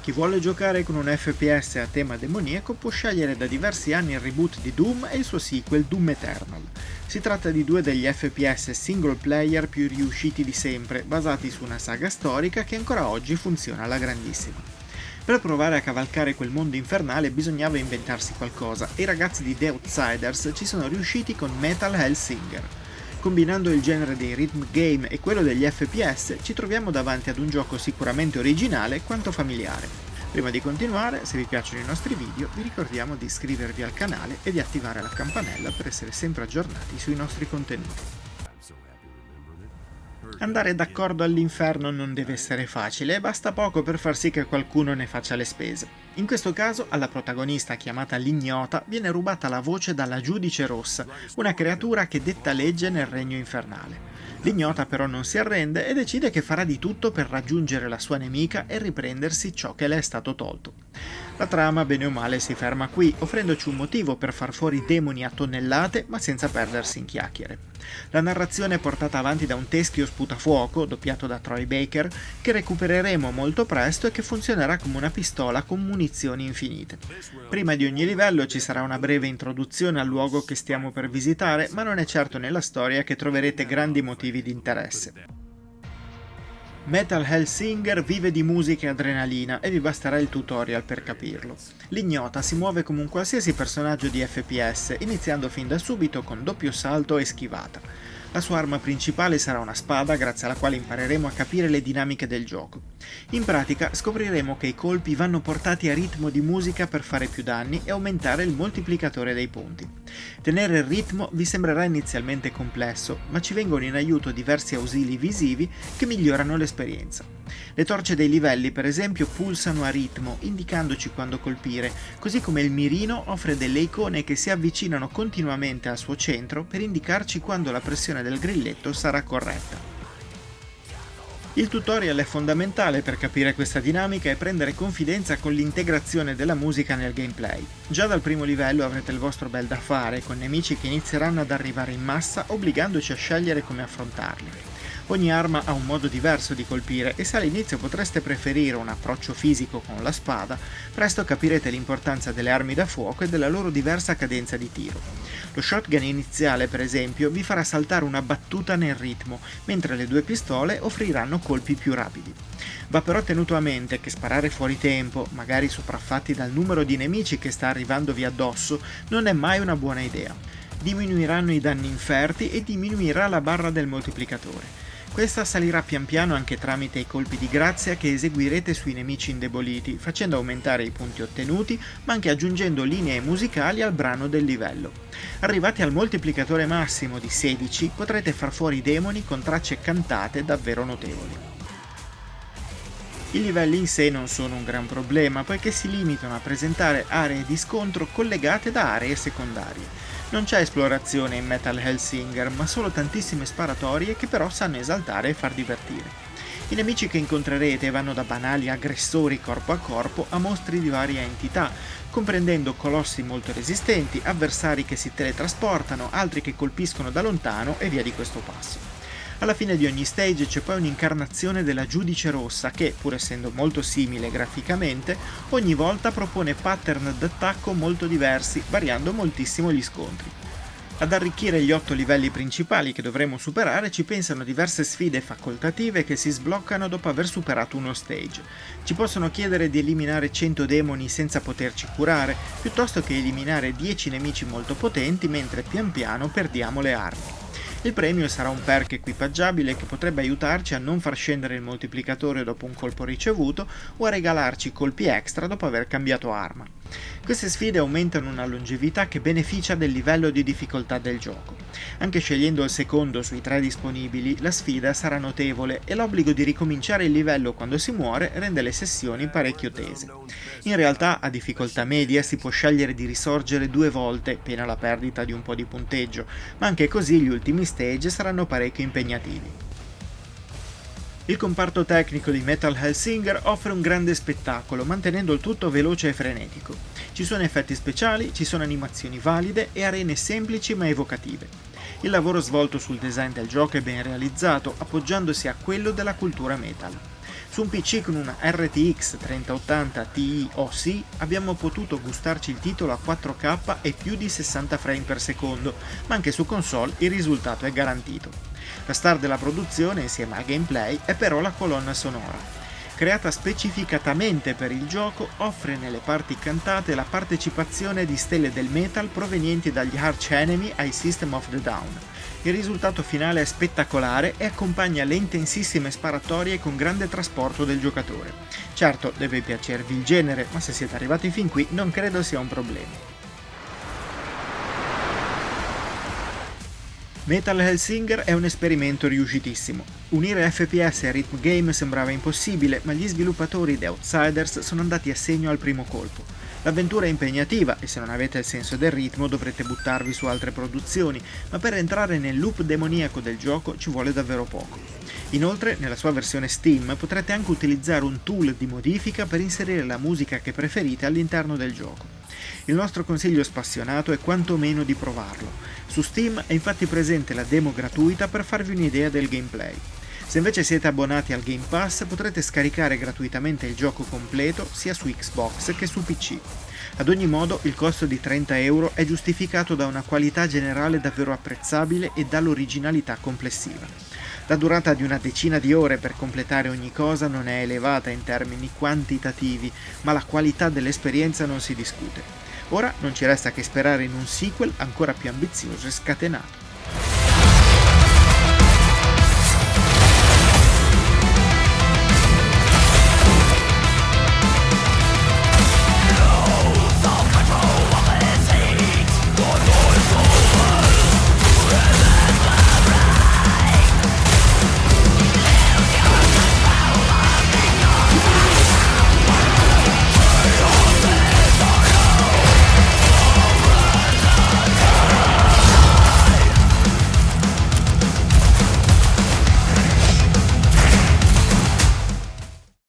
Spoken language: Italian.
Chi vuole giocare con un FPS a tema demoniaco può scegliere da diversi anni il reboot di Doom e il suo sequel Doom Eternal. Si tratta di due degli FPS single player più riusciti di sempre, basati su una saga storica che ancora oggi funziona alla grandissima. Per provare a cavalcare quel mondo infernale bisognava inventarsi qualcosa e i ragazzi di The Outsiders ci sono riusciti con Metal Hellsinger. Combinando il genere dei rhythm game e quello degli FPS, ci troviamo davanti ad un gioco sicuramente originale quanto familiare. Prima di continuare, se vi piacciono i nostri video, vi ricordiamo di iscrivervi al canale e di attivare la campanella per essere sempre aggiornati sui nostri contenuti. Andare d'accordo all'inferno non deve essere facile e basta poco per far sì che qualcuno ne faccia le spese. In questo caso, alla protagonista chiamata l'Ignota viene rubata la voce dalla Giudice Rossa, una creatura che detta legge nel regno infernale. L'Ignota però non si arrende e decide che farà di tutto per raggiungere la sua nemica e riprendersi ciò che le è stato tolto. La trama, bene o male, si ferma qui, offrendoci un motivo per far fuori demoni a tonnellate, ma senza perdersi in chiacchiere. La narrazione è portata avanti da un teschio sputafuoco, doppiato da Troy Baker, che recupereremo molto presto e che funzionerà come una pistola con munizioni infinite. Prima di ogni livello ci sarà una breve introduzione al luogo che stiamo per visitare, ma non è certo nella storia che troverete grandi motivi di interesse. Metal Hellsinger vive di musica e adrenalina e vi basterà il tutorial per capirlo. L'Ignota si muove come un qualsiasi personaggio di FPS, iniziando fin da subito con doppio salto e schivata. La sua arma principale sarà una spada grazie alla quale impareremo a capire le dinamiche del gioco. In pratica scopriremo che i colpi vanno portati a ritmo di musica per fare più danni e aumentare il moltiplicatore dei punti. Tenere il ritmo vi sembrerà inizialmente complesso, ma ci vengono in aiuto diversi ausili visivi che migliorano l'esperienza. Le torce dei livelli, per esempio, pulsano a ritmo, indicandoci quando colpire, così come il mirino offre delle icone che si avvicinano continuamente al suo centro per indicarci quando la pressione del grilletto sarà corretta. Il tutorial è fondamentale per capire questa dinamica e prendere confidenza con l'integrazione della musica nel gameplay. Già dal primo livello avrete il vostro bel da fare, con nemici che inizieranno ad arrivare in massa, obbligandoci a scegliere come affrontarli. Ogni arma ha un modo diverso di colpire e se all'inizio potreste preferire un approccio fisico con la spada, presto capirete l'importanza delle armi da fuoco e della loro diversa cadenza di tiro. Lo shotgun iniziale, per esempio, vi farà saltare una battuta nel ritmo, mentre le due pistole offriranno colpi più rapidi. Va però tenuto a mente che sparare fuori tempo, magari sopraffatti dal numero di nemici che sta arrivandovi addosso, non è mai una buona idea. Diminuiranno i danni inferti e diminuirà la barra del moltiplicatore. Questa salirà pian piano anche tramite i colpi di grazia che eseguirete sui nemici indeboliti, facendo aumentare i punti ottenuti, ma anche aggiungendo linee musicali al brano del livello. Arrivati al moltiplicatore massimo di 16, potrete far fuori i demoni con tracce cantate davvero notevoli. I livelli in sé non sono un gran problema, poiché si limitano a presentare aree di scontro collegate da aree secondarie. Non c'è esplorazione in Metal Hellsinger, ma solo tantissime sparatorie che però sanno esaltare e far divertire. I nemici che incontrerete vanno da banali aggressori corpo a corpo a mostri di varia entità, comprendendo colossi molto resistenti, avversari che si teletrasportano, altri che colpiscono da lontano e via di questo passo. Alla fine di ogni stage c'è poi un'incarnazione della Giudice Rossa che, pur essendo molto simile graficamente, ogni volta propone pattern d'attacco molto diversi, variando moltissimo gli scontri. Ad arricchire gli 8 livelli principali che dovremo superare ci pensano diverse sfide facoltative che si sbloccano dopo aver superato uno stage. Ci possono chiedere di eliminare 100 demoni senza poterci curare, piuttosto che eliminare 10 nemici molto potenti mentre pian piano perdiamo le armi. Il premio sarà un perk equipaggiabile che potrebbe aiutarci a non far scendere il moltiplicatore dopo un colpo ricevuto o a regalarci colpi extra dopo aver cambiato arma. Queste sfide aumentano una longevità che beneficia del livello di difficoltà del gioco. Anche scegliendo il secondo sui 3 disponibili, la sfida sarà notevole e l'obbligo di ricominciare il livello quando si muore rende le sessioni parecchio tese. In realtà, a difficoltà media si può scegliere di risorgere 2 volte, pena la perdita di un po' di punteggio, ma anche così gli ultimi stage saranno parecchio impegnativi. Il comparto tecnico di Metal Hellsinger offre un grande spettacolo, mantenendo il tutto veloce e frenetico. Ci sono effetti speciali, ci sono animazioni valide e arene semplici ma evocative. Il lavoro svolto sul design del gioco è ben realizzato, appoggiandosi a quello della cultura metal. Su un PC con una RTX 3080 Ti o Sì abbiamo potuto gustarci il titolo a 4K e più di 60 frame per secondo, ma anche su console il risultato è garantito. La star della produzione, insieme al gameplay, è però la colonna sonora. Creata specificatamente per il gioco, offre nelle parti cantate la partecipazione di stelle del metal provenienti dagli Arch Enemy ai System of the Down. Il risultato finale è spettacolare e accompagna le intensissime sparatorie con grande trasporto del giocatore. Certo, deve piacervi il genere, ma se siete arrivati fin qui non credo sia un problema. Metal Hellsinger è un esperimento riuscitissimo. Unire FPS e rhythm game sembrava impossibile, ma gli sviluppatori di Outsiders sono andati a segno al primo colpo. L'avventura è impegnativa e se non avete il senso del ritmo dovrete buttarvi su altre produzioni, ma per entrare nel loop demoniaco del gioco ci vuole davvero poco. Inoltre, nella sua versione Steam potrete anche utilizzare un tool di modifica per inserire la musica che preferite all'interno del gioco. Il nostro consiglio spassionato è quantomeno di provarlo. Su Steam è infatti presente la demo gratuita per farvi un'idea del gameplay. Se invece siete abbonati al Game Pass potrete scaricare gratuitamente il gioco completo sia su Xbox che su PC. Ad ogni modo il costo di 30 € è giustificato da una qualità generale davvero apprezzabile e dall'originalità complessiva. La durata di una decina di ore per completare ogni cosa non è elevata in termini quantitativi, ma la qualità dell'esperienza non si discute. Ora non ci resta che sperare in un sequel ancora più ambizioso e scatenato.